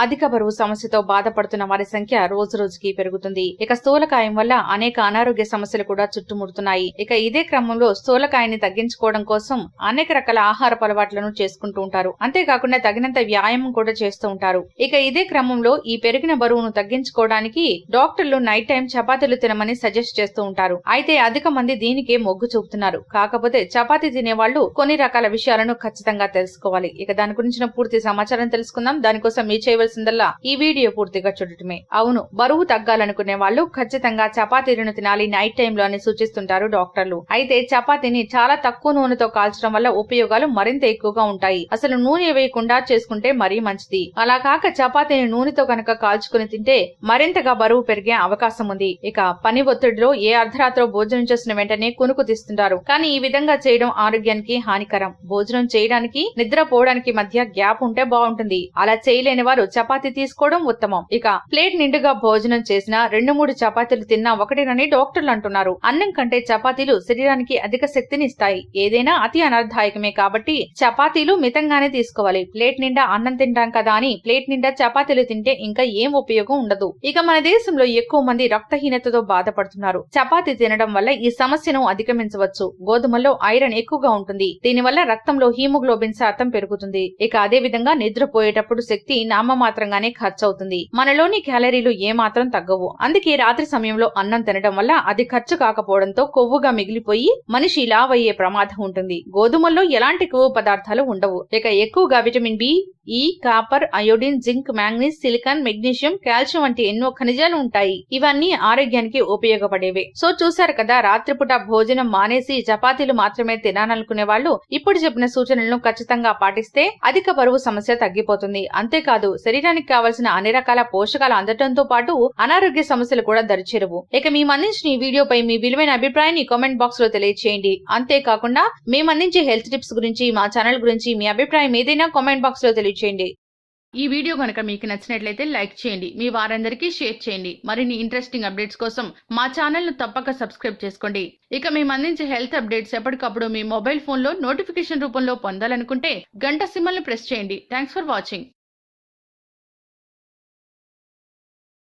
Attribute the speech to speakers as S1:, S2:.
S1: అధిక బరువు సమస్యతో బాధపడుతున్న వారి సంఖ్య రోజురోజుకి పెరుగుతుంది. ఇక స్థూలకాయం వల్ల అనేక అనారోగ్య సమస్యలు కూడా చుట్టుముడుతున్నాయి. ఇక ఇదే క్రమంలో స్థూలకాయాన్ని తగ్గించుకోవడం కోసం అనేక రకాల ఆహారపు అలవాట్లను చేసుకుంటూ ఉంటారు. అంతేకాకుండా తగినంత వ్యాయామం కూడా చేస్తూ ఉంటారు. ఇక ఇదే క్రమంలో ఈ పెరిగిన బరువును తగ్గించుకోవడానికి డాక్టర్లు నైట్ టైం చపాతీలు తినమని సజెస్ట్ చేస్తూ ఉంటారు. అయితే అధిక మంది దీనికే మొగ్గు చూపుతున్నారు. కాకపోతే చపాతీ తినేవాళ్లు కొన్ని రకాల విషయాలను ఖచ్చితంగా తెలుసుకోవాలి. ఇక దాని గురించిన పూర్తి సమాచారం తెలుసుకుందాం. దానికోసం మీరు చేయవలసిందల్లా ఈ వీడియో పూర్తిగా చూడటమే. అవును, బరువు తగ్గాలనుకునే వాళ్ళు ఖచ్చితంగా చపాతీలను తినాలి నైట్ టైంలో అని సూచిస్తుంటారు డాక్టర్లు. అయితే చపాతీని చాలా తక్కువ నూనెతో కాల్చడం వల్ల ఉపయోగాలు మరింత ఎక్కువగా ఉంటాయి. అసలు నూనె వేయకుండా చేసుకుంటే మరీ మంచిది. అలా కాక చపాతీని నూనెతో కనుక కాల్చుకుని తింటే మరింతగా బరువు పెరిగే అవకాశం ఉంది. ఇక పని ఒత్తిడిలో ఏ అర్ధరాత్రో భోజనం చేసిన వెంటనే కునుకు తీస్తుంటారు. కానీ ఈ విధంగా చేయడం ఆరోగ్యానికి హానికరం. భోజనం చేయడానికి నిద్రపోవడానికి మధ్య గ్యాప్ ఉంటే బాగుంటుంది. అలా చేయలేని వారు చపాతీ తీసుకోవడం ఉత్తమం. ఇక ప్లేట్ నిండుగా భోజనం చేసినా 2-3 చపాతీలు తిన్నా ఒకటేనని డాక్టర్లు అంటున్నారు. అన్నం కంటే చపాతీలు శరీరానికి అధిక శక్తిని ఇస్తాయి. ఏదైనా అతి అనర్థాయకమే కాబట్టి చపాతీలు మితంగానే తీసుకోవాలి. ప్లేట్ నిండా అన్నం తింటాం కదా అని ప్లేట్ నిండా చపాతీలు తింటే ఇంకా ఏం ఉపయోగం ఉండదు. ఇక మన దేశంలో ఎక్కువ మంది రక్తహీనతతో బాధపడుతున్నారు. చపాతీ తినడం వల్ల ఈ సమస్యను అధిగమించవచ్చు. గోధుమల్లో ఐరన్ ఎక్కువగా ఉంటుంది. దీనివల్ల రక్తంలో హీమోగ్లోబిన్ శాతం పెరుగుతుంది. ఇక అదే విధంగా నిద్రపోయేటప్పుడు శక్తి నామమాత్రంగానే ఖర్చవుతుంది. మనలోని క్యాలరీలు ఏమాత్రం తగ్గవు. అందుకే రాత్రి సమయంలో అన్నం తినడం వల్ల అది ఖర్చు కాకపోవడంతో కొవ్వుగా మిగిలిపోయి మనిషి లావయ్యే ప్రమాదం ఉంటుంది. గోధుమల్లో ఎలాంటి కొవ్వు పదార్థాలు ఉండవు. ఇక ఎక్కువగా విటమిన్ బి, ఈ, copper, iodine, zinc, manganese, silicon, magnesium, calcium వంటి ఎన్నో ఖనిజాలు ఉంటాయి. ఇవన్నీ ఆరోగ్యానికి ఉపయోగపడేవే. సో చూసారు కదా, రాత్రిపూట భోజనం మానేసి చపాతీలు మాత్రమే తినాలనుకునే వాళ్ళు ఇప్పుడు చెప్పిన సూచనలను ఖచ్చితంగా పాటిస్తే అధిక బరువు సమస్య తగ్గిపోతుంది. అంతేకాదు శరీరానికి కావలసిన అన్ని రకాల పోషకాలు అందడంతో పాటు అనారోగ్య సమస్యలు కూడా దరిచేరువు. ఇక మేము అందించిన ఈ వీడియోపై మీ విలువైన అభిప్రాయాన్ని కామెంట్ బాక్స్ లో తెలియజేయండి. అంతేకాకుండా మేము అందించే హెల్త్ టిప్స్ గురించి, మా ఛానల్ గురించి మీ అభిప్రాయం ఏదైనా కామెంట్ బాక్స్ లో తెలియజేయండి. ఈ వీడియో కనుక మీకు నచ్చినట్లయితే లైక్ చేయండి, మీ వారందరికీ షేర్ చేయండి. మరిన్ని ఇంట్రెస్టింగ్ అప్డేట్స్ కోసం మా ఛానల్ ను తప్పక సబ్స్క్రైబ్ చేసుకోండి. ఇక మేము అందించే హెల్త్ అప్డేట్స్ ఎప్పటికప్పుడు మీ మొబైల్ ఫోన్ లో నోటిఫికేషన్ రూపంలో పొందాలనుకుంటే గంట సింబల్ ను ప్రెస్ చేయండి. Thanks for watching.